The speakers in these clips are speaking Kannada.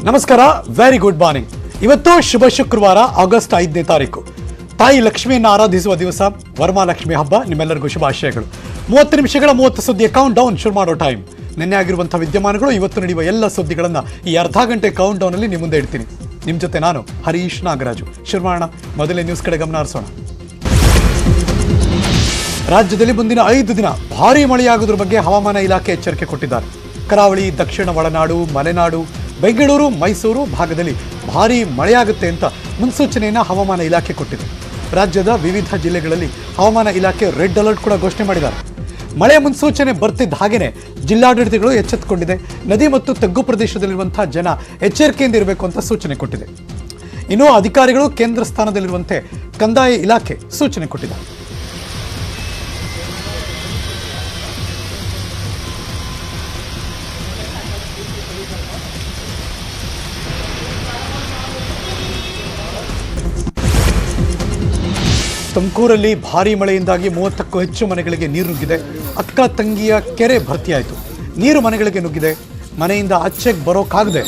ನಮಸ್ಕಾರ, ವೆರಿ ಗುಡ್ ಮಾರ್ನಿಂಗ್. ಇವತ್ತು ಶುಭ ಶುಕ್ರವಾರ, ಆಗಸ್ಟ್ 5ನೇ ತಾರೀಕು. ತಾಯಿ ಲಕ್ಷ್ಮಿಯನ್ನು ಆರಾಧಿಸುವ ದಿವಸ, ವರಮಹಾಲಕ್ಷ್ಮಿ ಹಬ್ಬ. ನಿಮ್ಮೆಲ್ಲರಿಗೂ ಶುಭಾಶಯಗಳು. 30 ನಿಮಿಷಗಳ 30 ಸುದ್ದಿಯ ಕೌಂಟ್ ಡೌನ್ ಶುರು ಮಾಡೋ ಟೈಮ್. ನಿನ್ನೆ ಆಗಿರುವಂತಹ ವಿದ್ಯಮಾನಗಳು, ಇವತ್ತು ನಡೆಯುವ ಎಲ್ಲ ಸುದ್ದಿಗಳನ್ನು ಈ ಅರ್ಧ ಗಂಟೆ ಕೌಂಟ್ ಡೌನ್ ಅಲ್ಲಿ ನಿಮ್ಮ ಮುಂದೆ ಇಡ್ತೀನಿ. ನಿಮ್ಮ ಜೊತೆ ನಾನು ಹರೀಶ್ ನಾಗರಾಜು. ಶುರು ಮಾಡೋಣ. ಮೊದಲೇ ನ್ಯೂಸ್ ಕಡೆ ಗಮನ ಹರಿಸೋಣ. ರಾಜ್ಯದಲ್ಲಿ ಮುಂದಿನ 5 ದಿನ ಭಾರೀ ಮಳೆಯಾಗುವುದರ ಬಗ್ಗೆ ಹವಾಮಾನ ಇಲಾಖೆ ಎಚ್ಚರಿಕೆ ಕೊಟ್ಟಿದ್ದಾರೆ. ಕರಾವಳಿ, ದಕ್ಷಿಣ ಒಳನಾಡು, ಮಲೆನಾಡು, ಬೆಂಗಳೂರು, ಮೈಸೂರು ಭಾಗದಲ್ಲಿ ಭಾರೀ ಮಳೆಯಾಗುತ್ತೆ ಅಂತ ಮುನ್ಸೂಚನೆಯನ್ನು ಹವಾಮಾನ ಇಲಾಖೆ ಕೊಟ್ಟಿದೆ. ರಾಜ್ಯದ ವಿವಿಧ ಜಿಲ್ಲೆಗಳಲ್ಲಿ ಹವಾಮಾನ ಇಲಾಖೆ ರೆಡ್ ಅಲರ್ಟ್ ಕೂಡ ಘೋಷಣೆ ಮಾಡಿದ್ದಾರೆ. ಮಳೆ ಮುನ್ಸೂಚನೆ ಬರ್ತಿದ್ದ ಹಾಗೆಯೇ ಜಿಲ್ಲಾಡಳಿತಗಳು ಎಚ್ಚೆತ್ತುಕೊಂಡಿದೆ. ನದಿ ಮತ್ತು ತಗ್ಗು ಪ್ರದೇಶದಲ್ಲಿರುವಂತಹ ಜನ ಎಚ್ಚರಿಕೆಯಿಂದ ಇರಬೇಕು ಅಂತ ಸೂಚನೆ ಕೊಟ್ಟಿದೆ. ಇನ್ನು ಅಧಿಕಾರಿಗಳು ಕೇಂದ್ರ ಸ್ಥಾನದಲ್ಲಿರುವಂತೆ ಕಂದಾಯ ಇಲಾಖೆ ಸೂಚನೆ ಕೊಟ್ಟಿದ್ದಾರೆ. ತುಮಕೂರಲ್ಲಿ ಭಾರೀ ಮಳೆಯಿಂದಾಗಿ 30ಕ್ಕೂ ಹೆಚ್ಚು ಮನೆಗಳಿಗೆ ನೀರು ನುಗ್ಗಿದೆ. ಅಕ್ಕ ತಂಗಿಯ ಕೆರೆ ಭರ್ತಿಯಾಯಿತು. ನೀರು ಮನೆಗಳಿಗೆ ನುಗ್ಗಿದೆ. ಮನೆಯಿಂದ ಆಚೆಗೆ ಬರೋಕ್ಕಾಗದೆ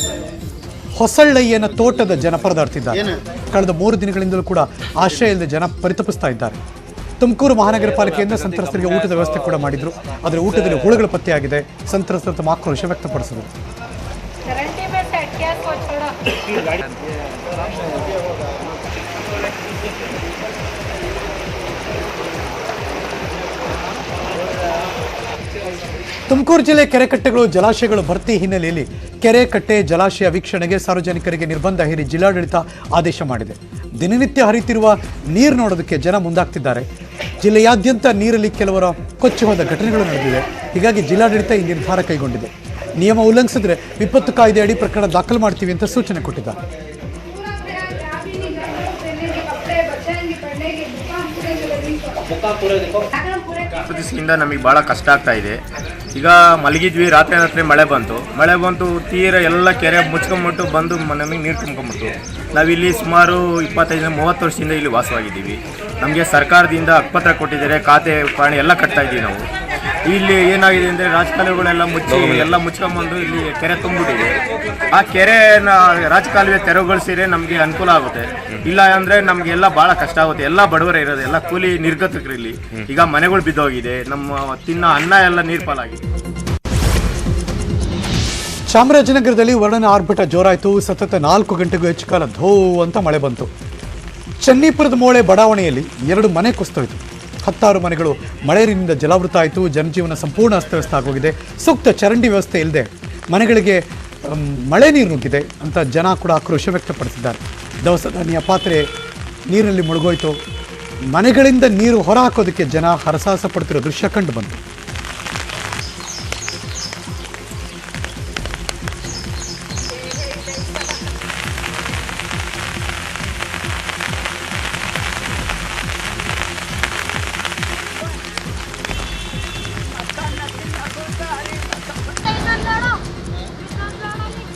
ಹೊಸಳ್ಳಯ್ಯನ ತೋಟದ ಜನ ಪರದಾಡ್ತಿದ್ದಾರೆ. ಕಳೆದ 3 ದಿನಗಳಿಂದಲೂ ಕೂಡ ಆಶ್ರಯ ಇಲ್ಲದೆ ಜನ ಪರಿತಪಿಸ್ತಾ ಇದ್ದಾರೆ. ತುಮಕೂರು ಮಹಾನಗರ ಪಾಲಿಕೆಯಿಂದ ಸಂತ್ರಸ್ತರಿಗೆ ಊಟದ ವ್ಯವಸ್ಥೆ ಕೂಡ ಮಾಡಿದ್ರು. ಆದರೆ ಊಟದಲ್ಲಿ ಹುಳುಗಳು ಪತ್ತೆಯಾಗಿದೆ. ಸಂತ್ರಸ್ತರ ತಮ್ಮ ಆಕ್ರೋಶ ವ್ಯಕ್ತಪಡಿಸಿದರು. ತುಮಕೂರು ಜಿಲ್ಲೆ ಕೆರೆಕಟ್ಟೆಗಳು, ಜಲಾಶಯಗಳು ಭರ್ತಿ ಹಿನ್ನೆಲೆಯಲ್ಲಿ ಕೆರೆ, ಕಟ್ಟೆ, ಜಲಾಶಯ ವೀಕ್ಷಣೆಗೆ ಸಾರ್ವಜನಿಕರಿಗೆ ನಿರ್ಬಂಧ ಹೇರಿ ಜಿಲ್ಲಾಡಳಿತ ಆದೇಶ ಮಾಡಿದೆ. ದಿನನಿತ್ಯ ಹರಿತಿರುವ ನೀರು ನೋಡೋದಕ್ಕೆ ಜನ ಮುಂದಾಗ್ತಿದ್ದಾರೆ. ಜಿಲ್ಲೆಯಾದ್ಯಂತ ನೀರಲ್ಲಿ ಕೆಲವರ ಕೊಚ್ಚಿ ಹೋದ ಘಟನೆಗಳು ನಡೆದಿದೆ. ಹೀಗಾಗಿ ಜಿಲ್ಲಾಡಳಿತ ಈ ನಿರ್ಧಾರ ಕೈಗೊಂಡಿದೆ. ನಿಯಮ ಉಲ್ಲಂಘಿಸಿದ್ರೆ ವಿಪತ್ತು ಕಾಯ್ದೆ ಅಡಿ ಪ್ರಕರಣ ದಾಖಲು ಮಾಡ್ತೀವಿ ಅಂತ ಸೂಚನೆ ಕೊಟ್ಟಿದ್ದಾರೆ. ದಿವಸದಿಂದ ನಮಗೆ ಭಾಳ ಕಷ್ಟ ಆಗ್ತಾ ಇದೆ. ಈಗ ಮಲಗಿದ್ವಿ, ರಾತ್ರಿ ಮಳೆ ಬಂತು, ತೀರ ಎಲ್ಲ ಕೆರೆ ಮುಚ್ಕೊಂಬಿಟ್ಟು ಬಂದು ನಮಗೆ ನೀರು ತುಂಬ್ಕೊಂಬಿಟ್ಟು ನಾವಿಲ್ಲಿ ಸುಮಾರು 25-30 ವರ್ಷದಿಂದ ಇಲ್ಲಿ ವಾಸವಾಗಿದ್ದೀವಿ. ನಮಗೆ ಸರ್ಕಾರದಿಂದ ಹಕ್ಕುಪತ್ರ ಕೊಟ್ಟಿದ್ದಾರೆ, ಖಾತೆ ಪಾಣಿ ಎಲ್ಲ ಕಟ್ತಾ ಇದ್ದೀವಿ ನಾವು. ಇಲ್ಲಿ ಏನಾಗಿದೆ ಅಂದರೆ ರಾಜಕಾಲುವೆಗಳೆಲ್ಲ ಮುಚ್ಕೊಂಬಂದು ಇಲ್ಲಿ ಕೆರೆ ತುಂಬಿಟ್ಟಿದೆ. ಆ ಕೆರೆನ ರಾಜಕಾಲುವೆ ತೆರವುಗೊಳಿಸಿದ್ರೆ ನಮಗೆ ಅನುಕೂಲ ಆಗುತ್ತೆ. ಇಲ್ಲ ಅಂದರೆ ನಮಗೆಲ್ಲ ಭಾಳ ಕಷ್ಟ ಆಗುತ್ತೆ. ಎಲ್ಲ ಬಡವರೇ ಇರೋದು, ಎಲ್ಲ ಕೂಲಿ ನಿರ್ಗತಿಕರು ಇಲ್ಲಿ. ಈಗ ಮನೆಗಳು ಬಿದ್ದೋಗಿದೆ, ನಮ್ಮ ತಿನ್ನೋ ಅನ್ನ ಎಲ್ಲ ನೀರು ಪಾಲಾಗಿದೆ. ಚಾಮರಾಜನಗರದಲ್ಲಿ ವರ್ಣನ ಆರ್ಭಟ ಜೋರಾಯಿತು. ಸತತ 4 ಗಂಟೆಗೂ ಹೆಚ್ಚು ಕಾಲ ಧೋ ಅಂತ ಮಳೆ ಬಂತು. ಚನ್ನಿಪುರದ ಮೋಳೆ ಬಡಾವಣೆಯಲ್ಲಿ 2 ಮನೆ ಕುಸಿದೋಯ್ತು. 10 ಮನೆಗಳು ಮಳೆ ನೀರಿನಿಂದ ಜಲಾವೃತ ಆಯಿತು. ಜನಜೀವನ ಸಂಪೂರ್ಣ ಅಸ್ತವ್ಯಸ್ತ ಆಗೋಗಿದೆ. ಸೂಕ್ತ ಚರಂಡಿ ವ್ಯವಸ್ಥೆ ಇಲ್ಲದೆ ಮನೆಗಳಿಗೆ ಮಳೆ ನೀರು ನುಗ್ಗಿದೆ ಅಂತ ಜನ ಕೂಡ ಆಕ್ರೋಶ ವ್ಯಕ್ತಪಡಿಸಿದ್ದಾರೆ. ದವಸ ಧಾನ್ಯ ಪಾತ್ರೆ ನೀರಿನಲ್ಲಿ ಮುಳುಗೋಯ್ತು. ಮನೆಗಳಿಂದ ನೀರು ಹೊರ ಹಾಕೋದಕ್ಕೆ ಜನ ಹರಸಾಹಸ ಪಡ್ತಿರೋ ದೃಶ್ಯ ಕಂಡು ಬಂತು.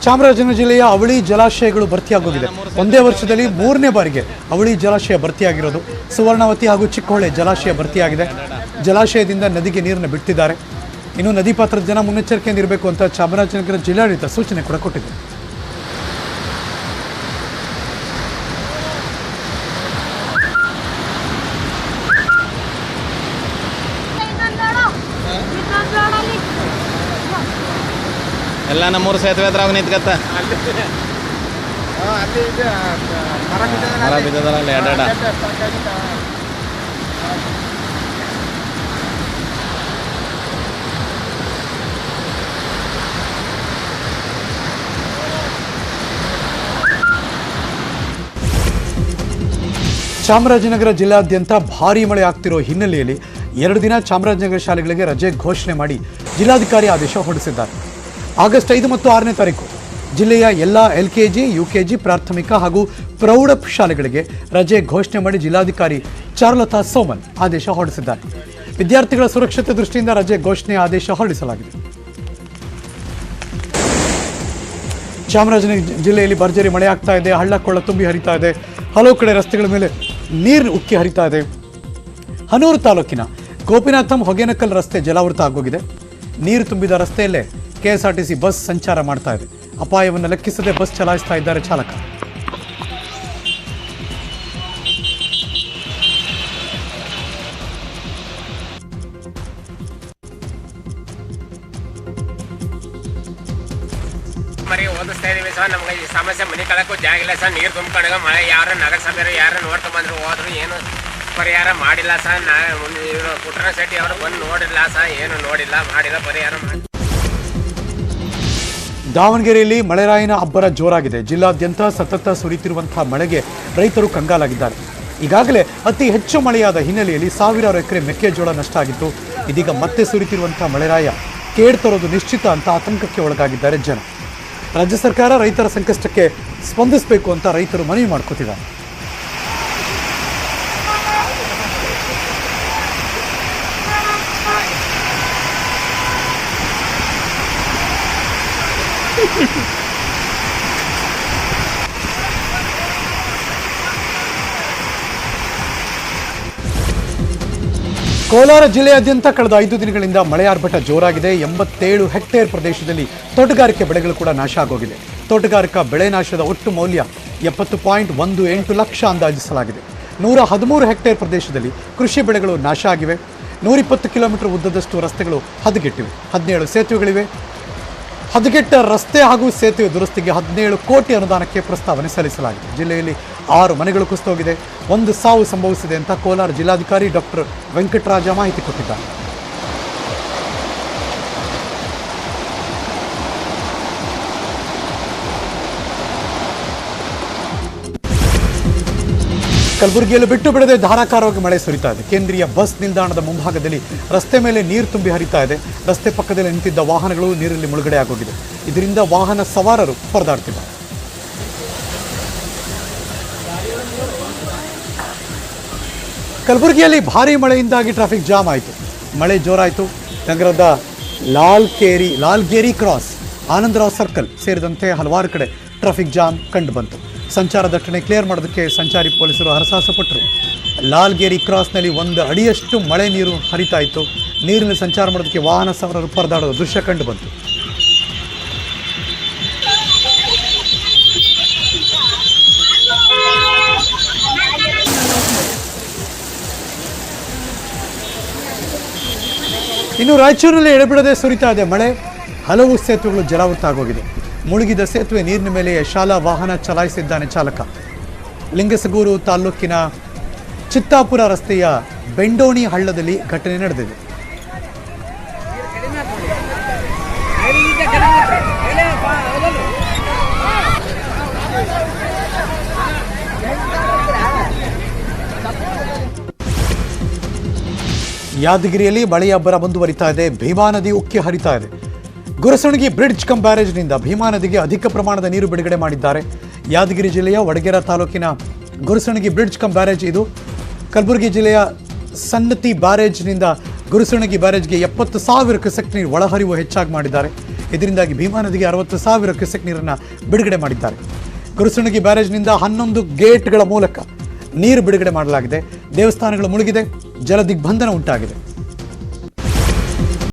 ಚಾಮರಾಜನಗರ ಜಿಲ್ಲೆಯ ಅವಳಿ ಜಲಾಶಯಗಳು ಭರ್ತಿಯಾಗೋಗಿದೆ. ಒಂದೇ ವರ್ಷದಲ್ಲಿ 3ನೇ ಬಾರಿಗೆ ಅವಳಿ ಜಲಾಶಯ ಭರ್ತಿಯಾಗಿರೋದು. ಸುವರ್ಣವತಿ ಹಾಗೂ ಚಿಕ್ಕೋಳೆ ಜಲಾಶಯ ಭರ್ತಿಯಾಗಿದೆ. ಜಲಾಶಯದಿಂದ ನದಿಗೆ ನೀರನ್ನು ಬಿಡ್ತಿದ್ದಾರೆ. ಇನ್ನು ನದಿ ಪಾತ್ರದ ಜನ ಮುನ್ನೆಚ್ಚರಿಕೆಯಿಂದ ಇರಬೇಕು ಅಂತ ಚಾಮರಾಜನಗರ ಜಿಲ್ಲಾಡಳಿತ ಸೂಚನೆ ಕೂಡ ಕೊಟ್ಟಿದೆ. ಎಲ್ಲ ನಮ್ಮೂರು ಸೇತುವೆ ಹತ್ರ ನಿಂತ್ಕತ್ತ ಮರ ಬಿದ್ದದಲ್ಲ ಎಡಾಡ. ಚಾಮರಾಜನಗರ ಜಿಲ್ಲಾದ್ಯಂತ ಭಾರೀ ಮಳೆ ಆಗ್ತಿರೋ ಹಿನ್ನೆಲೆಯಲ್ಲಿ 2 ದಿನ ಚಾಮರಾಜನಗರ ಶಾಲೆಗಳಿಗೆ ರಜೆ ಘೋಷಣೆ ಮಾಡಿ ಜಿಲ್ಲಾಧಿಕಾರಿ ಆದೇಶ ಹೊರಡಿಸಿದ್ದಾರೆ. ಆಗಸ್ಟ್ 5 ಮತ್ತು 6ನೇ ತಾರೀಕು ಜಿಲ್ಲೆಯ ಎಲ್ಲ LKG, UKG ಪ್ರಾಥಮಿಕ ಹಾಗೂ ಪ್ರೌಢ ಶಾಲೆಗಳಿಗೆ ರಜೆ ಘೋಷಣೆ ಮಾಡಿ ಜಿಲ್ಲಾಧಿಕಾರಿ ಚಾರುಲತಾ ಸೋಮನ್ ಆದೇಶ ಹೊರಡಿಸಿದ್ದಾರೆ. ವಿದ್ಯಾರ್ಥಿಗಳ ಸುರಕ್ಷತೆ ದೃಷ್ಟಿಯಿಂದ ರಜೆ ಘೋಷಣೆ ಆದೇಶ ಹೊರಡಿಸಲಾಗಿದೆ. ಚಾಮರಾಜನಗರ ಜಿಲ್ಲೆಯಲ್ಲಿ ಭರ್ಜರಿ ಮಳೆ ಆಗ್ತಾ ಇದೆ. ಹಳ್ಳ ಕೊಳ್ಳ ತುಂಬಿ ಹರಿತಾ ಇದೆ. ಹಲವು ಕಡೆ ರಸ್ತೆಗಳ ಮೇಲೆ ನೀರು ಉಕ್ಕಿ ಹರಿತಾ ಇದೆ. ಹನೂರು ತಾಲೂಕಿನ ಗೋಪಿನಾಥಂ ಹೊಗೇನಕಲ್ ರಸ್ತೆ ಜಲಾವೃತ ಆಗೋಗಿದೆ. ನೀರು ತುಂಬಿದ ರಸ್ತೆಯಲ್ಲೇ KSRTC ಬಸ್ ಸಂಚಾರ ಮಾಡ್ತಾ ಇದೆ. ಅಪಾಯವನ್ನು ಲೆಕ್ಕಿಸದೆ ಬಸ್ ಚಲಾಯಿಸ್ತಾ ಇದ್ದಾರೆ ಚಾಲಕ. ಮರಿ ಓದಿಸ್ತಾ ಇದೀವಿ ಸರ್. ನಮ್ಗೆ ಈ ಸಮಸ್ಯೆ ಮನೆ ಕಳಕ್ಕೂ ಜಾಗ ಇಲ್ಲ ಸರ್. ನೀರು ತುಂಬ್ಕೊಂಡಾಗ ಮಳೆ ಯಾರು ನಗರಸಭೆಯವರು ಯಾರು ನೋಡ್ಕೊಂಡ್ ಬಂದ್ರು ಹೋದ್ರು ಏನು ಪರಿಹಾರ ಮಾಡಿಲ್ಲ ಸರ್. ಪುಟ್ಟಣ ಶೆಟ್ಟಿ ಅವರು ಬಂದು ನೋಡಿಲ್ಲ ಸರ್, ಏನು ನೋಡಿಲ್ಲ ಮಾಡಿಲ್ಲ ಪರಿಹಾರ ಮಾಡಿ. ದಾವಣಗೆರೆಯಲ್ಲಿ ಮಳೆರಾಯನ ಅಬ್ಬರ ಜೋರಾಗಿದೆ. ಜಿಲ್ಲಾದ್ಯಂತ ಸತತ ಸುರಿಯುತ್ತಿರುವಂತಹ ಮಳೆಗೆ ರೈತರು ಕಂಗಾಲಾಗಿದ್ದಾರೆ. ಈಗಾಗಲೇ ಅತಿ ಹೆಚ್ಚು ಮಳೆಯಾದ ಹಿನ್ನೆಲೆಯಲ್ಲಿ ಸಾವಿರಾರು ಎಕರೆ ಮೆಕ್ಕೆಜೋಳ ನಷ್ಟ ಆಗಿತ್ತು. ಇದೀಗ ಮತ್ತೆ ಸುರಿಯುತ್ತಿರುವಂತಹ ಮಳೆರಾಯ ಕೇಡ್ ತರೋದು ನಿಶ್ಚಿತ ಅಂತ ಆತಂಕಕ್ಕೆ ಒಳಗಾಗಿದ್ದಾರೆ ಜನ. ರಾಜ್ಯ ಸರ್ಕಾರ ರೈತರ ಸಂಕಷ್ಟಕ್ಕೆ ಸ್ಪಂದಿಸಬೇಕು ಅಂತ ರೈತರು ಮನವಿ ಮಾಡ್ಕೋತಿದ್ದಾರೆ. ಕೋಲಾರ ಜಿಲ್ಲೆಯಾದ್ಯಂತ ಕಳೆದ 5 ದಿನಗಳಿಂದ ಮಳೆ ಆರ್ಭಟ ಜೋರಾಗಿದೆ. 87 ಹೆಕ್ಟೇರ್ ಪ್ರದೇಶದಲ್ಲಿ ತೋಟಗಾರಿಕೆ ಬೆಳೆಗಳು ಕೂಡ ನಾಶ ಆಗೋಗಿದೆ. ತೋಟಗಾರಿಕಾ ಬೆಳೆ ನಾಶದ ಒಟ್ಟು ಮೌಲ್ಯ 70.18 ಲಕ್ಷ ಅಂದಾಜಿಸಲಾಗಿದೆ. 113 ಹೆಕ್ಟೇರ್ ಪ್ರದೇಶದಲ್ಲಿ ಕೃಷಿ ಬೆಳೆಗಳು ನಾಶ ಆಗಿವೆ. 120 ಕಿಲೋಮೀಟರ್ ಉದ್ದದಷ್ಟು ರಸ್ತೆಗಳು ಹದಗೆಟ್ಟಿವೆ. 17 ಸೇತುವೆಗಳಿವೆ. ಹದಗೆಟ್ಟ ರಸ್ತೆ ಹಾಗೂ ಸೇತುವೆ ದುರಸ್ತಿಗೆ 17 ಕೋಟಿ ಅನುದಾನಕ್ಕೆ ಪ್ರಸ್ತಾವನೆ ಸಲ್ಲಿಸಲಾಗಿದೆ. ಜಿಲ್ಲೆಯಲ್ಲಿ 6 ಮನೆಗಳು ಕುಸಿತೋಗಿದೆ. 1 ಸಾವು ಸಂಭವಿಸಿದೆ ಅಂತ ಕೋಲಾರ ಜಿಲ್ಲಾಧಿಕಾರಿ ಡಾಕ್ಟರ್ ವೆಂಕಟರಾಜ ಮಾಹಿತಿ ಕೊಟ್ಟಿದ್ದಾರೆ. ಕಲಬುರಗಿಯಲ್ಲಿ ಬಿಟ್ಟು ಬಿಡದೆ ಧಾರಾಕಾರವಾಗಿ ಮಳೆ ಸುರಿತಾ ಇದೆ. ಕೇಂದ್ರೀಯ ಬಸ್ ನಿಲ್ದಾಣದ ಮುಂಭಾಗದಲ್ಲಿ ರಸ್ತೆ ಮೇಲೆ ನೀರು ತುಂಬಿ ಹರಿತಾ ಇದೆ. ರಸ್ತೆ ಪಕ್ಕದಲ್ಲಿ ನಿಂತಿದ್ದ ವಾಹನಗಳು ನೀರಲ್ಲಿ ಮುಳುಗಡೆ ಆಗೋಗಿದೆ. ಇದರಿಂದ ವಾಹನ ಸವಾರರು ಪರದಾಡ್ತಿದ್ದಾರೆ. ಕಲಬುರಗಿಯಲ್ಲಿ ಭಾರೀ ಮಳೆಯಿಂದಾಗಿ ಟ್ರಾಫಿಕ್ ಜಾಮ್ ಆಯಿತು. ಮಳೆ ಜೋರಾಯಿತು. ನಗರದ ಲಾಲ್ಗೇರಿ ಕ್ರಾಸ್, ಆನಂದರಾವ್ ಸರ್ಕಲ್ ಸೇರಿದಂತೆ ಹಲವಾರು ಕಡೆ ಟ್ರಾಫಿಕ್ ಜಾಮ್ ಕಂಡು ಬಂತು. ಸಂಚಾರ ದಟ್ಟಣೆ ಕ್ಲಿಯರ್ ಮಾಡೋದಕ್ಕೆ ಸಂಚಾರಿ ಪೊಲೀಸರು ಹರಸಾಹಸಪಟ್ಟರು. ಲಾಲ್ಗೇರಿ ಕ್ರಾಸ್ನಲ್ಲಿ 1 ಅಡಿಯಷ್ಟು ಮಳೆ ನೀರು ಹರಿತಾ ಇತ್ತು. ನೀರಿನಲ್ಲಿ ಸಂಚಾರ ಮಾಡೋದಕ್ಕೆ ವಾಹನ ಸವಾರರು ಪರದಾಡೋ ದೃಶ್ಯ ಕಂಡು ಬಂತು. ಇನ್ನು ರಾಯಚೂರಿನಲ್ಲಿ ಎಡೆಬಿಡದೆ ಸುರಿತಾ ಇದೆ ಮಳೆ. ಹಲವು ಸೇತುವೆಗಳು ಜಲಾವೃತ ಆಗೋಗಿದೆ. ಮುಳುಗಿದ ಸೇತುವೆ ನೀರಿನ ಮೇಲೆ ಶಾಲಾ ವಾಹನ ಚಲಾಯಿಸಿದ್ದಾನೆ ಚಾಲಕ. ಲಿಂಗಸಗೂರು ತಾಲೂಕಿನ ಚಿತ್ತಾಪುರ ರಸ್ತೆಯ ಬೆಂಡೋಣಿ ಹಳ್ಳದಲ್ಲಿ ಘಟನೆ ನಡೆದಿದೆ. ಯಾದಗಿರಿಯಲ್ಲಿ ಮಳೆಯ ಅಬ್ಬರ ಮುಂದುವರಿತಾ ಇದೆ. ಭೀಮಾ ನದಿ ಉಕ್ಕಿ ಹರಿತಾ ಇದೆ. ಗುರಸಣಗಿ ಬ್ರಿಡ್ಜ್ ಕಮ್ ಬ್ಯಾರೇಜ್ನಿಂದ ಭೀಮಾ ನದಿಗೆ ಅಧಿಕ ಪ್ರಮಾಣದ ನೀರು ಬಿಡುಗಡೆ ಮಾಡಿದ್ದಾರೆ. ಯಾದಗಿರಿ ಜಿಲ್ಲೆಯ ವಡಗೇರ ತಾಲೂಕಿನ ಗುರಸಣಗಿ ಬ್ರಿಡ್ಜ್ ಕಮ್ ಬ್ಯಾರೇಜ್ ಇದು. ಕಲಬುರಗಿ ಜಿಲ್ಲೆಯ ಸನ್ನತಿ ಬ್ಯಾರೇಜ್ನಿಂದ ಗುರಸಣಗಿ ಬ್ಯಾರೇಜ್ಗೆ 70,000 ಕ್ಯೂಸೆಕ್ ನೀರು ಒಳಹರಿವು ಹೆಚ್ಚಾಗಿ ಮಾಡಿದ್ದಾರೆ. ಇದರಿಂದಾಗಿ ಭೀಮಾ ನದಿಗೆ 60,000 ಕ್ಯೂಸೆಕ್ ನೀರನ್ನು ಬಿಡುಗಡೆ ಮಾಡಿದ್ದಾರೆ. ಗುರಸಣಗಿ ಬ್ಯಾರೇಜ್ನಿಂದ 11 ಗೇಟ್ಗಳ ಮೂಲಕ ನೀರು ಬಿಡುಗಡೆ ಮಾಡಲಾಗಿದೆ. ದೇವಸ್ಥಾನಗಳು ಮುಳುಗಿದೆ. ಜಲ ದಿಗ್ಬಂಧನ ಉಂಟಾಗಿದೆ.